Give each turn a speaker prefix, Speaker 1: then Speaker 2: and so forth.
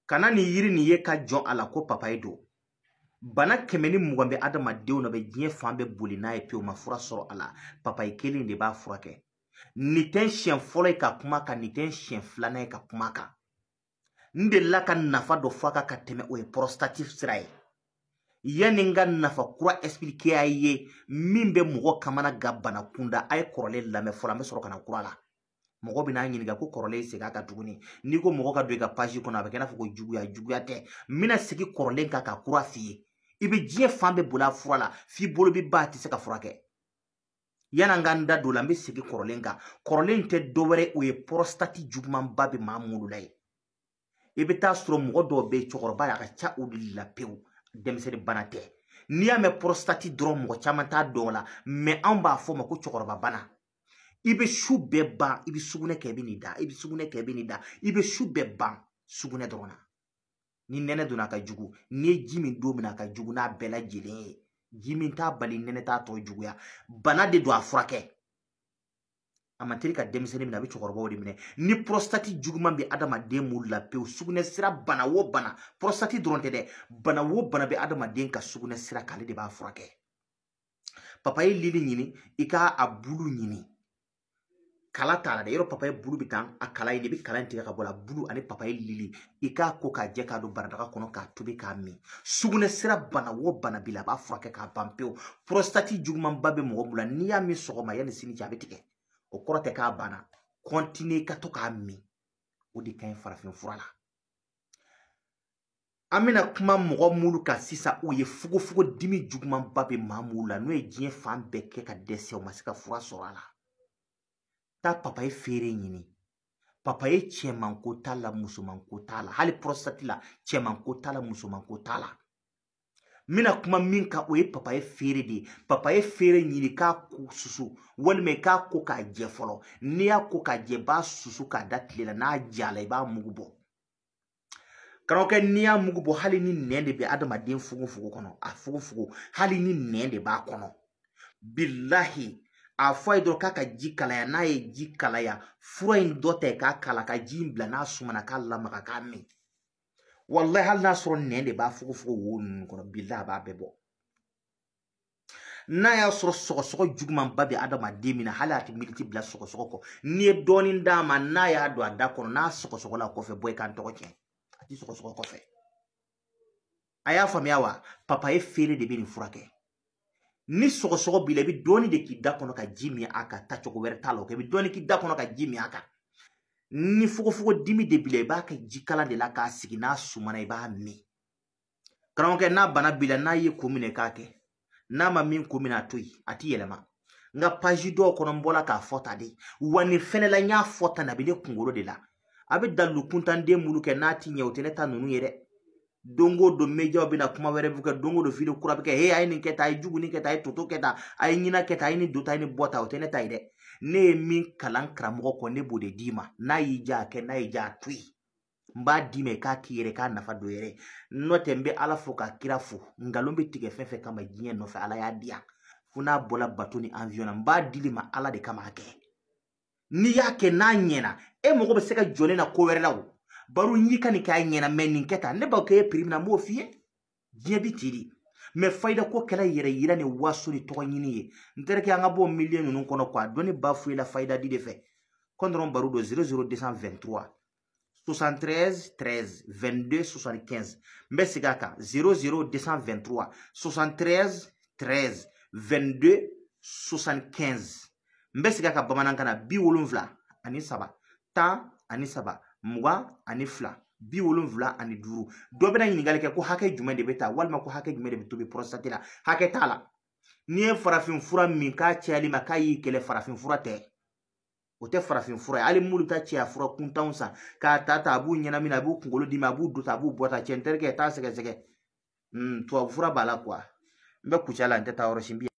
Speaker 1: kana ni yiri ni ye ka jɔn ala ko papaye do bana kɛmɛ ni mugan bɛ adamadenw na bɛ diɲɛ fan bɛɛ boli n'a ye pewu ma fura sɔrɔ ala papaye kelen de b'a furakɛ ni tɛ siɲɛ fɔlɔ ye ka kuma kan ni tɛ siɲɛ filanan ye ka kuma kan n delila ka nafa dɔ fɔ a ka tɛmɛ o ye prostate sira ye yanni n ka nafa kura expliquer a ye min bɛ mɔgɔ kamana ga bana kunda a ye kɔrɔlen lamɛn fɔlɔ an bɛ sɔrɔ ka na kura la mɔgɔ bɛ n'a ɲininka ko kɔrɔlen segin a kan tuguni n'i ko mɔgɔ ka don i ka page kɔnɔ a bɛ kɛ i n'a fɔ ko juguya tɛ n bɛna segin kɔrɔlen kan ka kura f'i ye i bɛ diɲɛ fan bɛɛ boli a fura la f'i bolo bi ba a tɛ se ka furakɛ yan'an ka n da don la n bɛ segin kɔrɔlen kan kɔrɔlen tɛ dɔwɛrɛ o ye prostate jugumanba bɛ maa minnu la ye i bɛ taa sɔrɔ mɔgɔ dɔw bɛ yen cɛkɔrɔba a ka ca o de la pewu denmisɛnnin bana tɛ n'i y'a mɛn prostate dɔrɔn mɔgɔ caman t'a dɔn o la mɛ anw b'a fɔ o ma ko cɛkɔrɔba bana i bɛ su bɛɛ ban i bɛ sugunɛ kɛ i bɛ nin da i bɛ sugunɛ kɛ i bɛ nin da i bɛ su bɛɛ ban sugunɛ dɔrɔn na ni nɛnɛ donna a ka jugu n'i ye ji min don min a ka jugu n'a bɛɛ lajɛlen ye ji min t'a bali nɛnɛ t'a tɔ juguya bana de don a furakɛ a ma teli ka denmisɛnnin minɛ a bɛ cɛkɔrɔbaw de minɛ ni prostate juguman bɛ adamaden mun la pewu sugunɛ sira bana o bana prostate dɔrɔn tɛ dɛ bana o bana bɛ adamaden ka sugunɛ sira k'ale de b'a furakɛ papaye lili ɲini i k'a bulu ɲini kala t'a la dɛ yɔrɔ papaye bulu bɛ taa a kala in de bɛ kala in tigɛ ka bɔ a la bulu ani papaye lili i k'a ko k'a jɛ k'a don baradaga kɔnɔ k'a tobi k'a min sugunɛ sira bana o bana b'i la a b'a furakɛ k'a ban pewu prostate jugumanba bɛ mɔgɔ bolo n'i y'a min sɔgɔma yanni sini cɛ a bɛ tigɛ o kɔrɔ tɛ k'a banna continuer ka to k'a min o de ka ɲi farafin fura la an bɛna kuma mɔgɔ minnu kan sisan o ye fugofugo dimi jugumanba bɛ maa minnu la n'o ye diɲɛ fan bɛɛ kɛ ka dɛsɛ o ma se ka fura sɔrɔ a la taa papaye feere ɲini papaye cɛmanko t'a la musomanko t'a la hali prostate la cɛmanko t'a la musomanko t'a la n bɛna kuma min kan o ye papaye feere de ye papaye feere ɲini k'a ko susu walima i k'a ko k'a jɛ fɔlɔ n'i y'a ko k'a jɛ i b'a susu k'a da tile la n'a jala i b'a mugu bɔ karamɔgɔkɛ n'i y'a mugu bɔ hali ni nɛn de bɛ adamaden fugofugo kɔnɔ a fugofugo hali ni nɛn de b'a kɔnɔ bilahi a fɔ a ye dɔrɔn k'a ka ji kalaya n'a ye ji kalaya fura in dɔ ta k'a kala ka ji in bila n'a sumana k'a lamaga k'a min wallahi hali n'a sɔrɔ nɛn de b'a fugofugo wo ninnu kɔnɔ bilahi a b'a bɛɛ bɔ n'a y'a sɔrɔ sɔgɔsɔgɔ jugumanba bɛ adamaden min na hali a tɛ militi bila sɔgɔsɔgɔ kɔ n'i ye dɔɔnin d'a ma n'a y'a don a da kɔnɔ n'a sɔgɔsɔgɔla kɔfɛ bɔ i k'an tɔgɔ tiɲɛ a tɛ sɔgɔsɔgɔ kɔfɛ a y'a faamuya wa papaye feere de bɛ nin furakɛ ni sɔgɔsɔgɔ b'i la i bɛ dɔɔnin de k'i da kɔnɔ ka ji min a kan tacogo wɛrɛ t'a la o kɛ i bɛ dɔɔnin k'i da kɔnɔ ka ji min a kan ni fugofugo dimi de b'i la i b'a kɛ ji kala de la k'a sigi n'a sumana i b'a min karamɔgɔkɛ n'a bana b'i la n'a ye ko minɛ k'a kɛ n'a ma min ko minɛ a to yen a tɛ yɛlɛma n ka page dɔw kɔnɔ n bɔra k'a fɔ tan de wa nin fɛnɛ la n y'a fɔ tan a bɛ ne kunkolo de la a bɛ dalu kuntanden minnu kɛ n'a ti ɲɛ o tɛ ne ta ninnu ye dɛ don o don médiaw bɛna kuma wɛrɛ bɛ kɛ don o don video kura bɛ kɛ he a ye nin kɛ tan a ye jugu nin kɛ tan a ye toto kɛ tan a ye ɲina kɛ tan a ye nin don tan a ye nin bɔ tan o tɛ ne ta ye dɛ ne ye min kalan karamɔgɔ kɔ ne b'o de d'i ma n'a y'i diya a kɛ n'a y'i diya a to yen n b'a d'i ma i k'a k'i yɛrɛ k'a nafa don yɛrɛ n'o tɛ n bɛ ala fo ka kira fo nkalon bɛ tigɛ fɛn fɛn kama diɲɛ nɔfɛ ala y'a di yan fo n'a bɔla bato ni avion na n b'a dili ma ala de kama a kɛ n'i y'a kɛ n'a ɲɛna e mago bɛ se ka jɔ ne na ko wɛrɛ la o baro n y'i ka nin kɛ a ɲɛna mɛ nin kɛ tan ne b'aw kɛ e piri min na n b'o f'i ye diɲɛ bi ten de mɛ fayida ko kɛla yɛrɛ yira ni waso ni tɔgɔ ɲini ye n terikɛ an ka bɔ milieu ninnu kɔnɔ quoi dɔnni ba foyi la fayida di de fɛ kon dɔrɔn baro don 00223 73 13 22 75 n bɛ segin a kan 00223 73 13 22 75 n bɛ segin a kan bamanankan na 73 10 ani 3 20 ani 2 75 ani 5 dɔ bɛna ɲininkali kɛ ko hakɛ jumɛn de bɛ taa walima ko hakɛ jumɛn de bɛ tobi prostate la hakɛ t'a la n'i ye farafin fura min k'a cayali ma k'a y'i kɛlɛ farafin fura tɛ o tɛ farafin fura ye hali minnu ta cɛya fura kuntanw san k'a ta a b'u ɲɛnamina a b'u kunkolo dimi a b'u do ta a b'u bɔ ta cɛ n terikɛ t'a sɛgɛsɛgɛ tubabu fura b'a la quoi n bɛ kucala n tɛ taa yɔrɔ si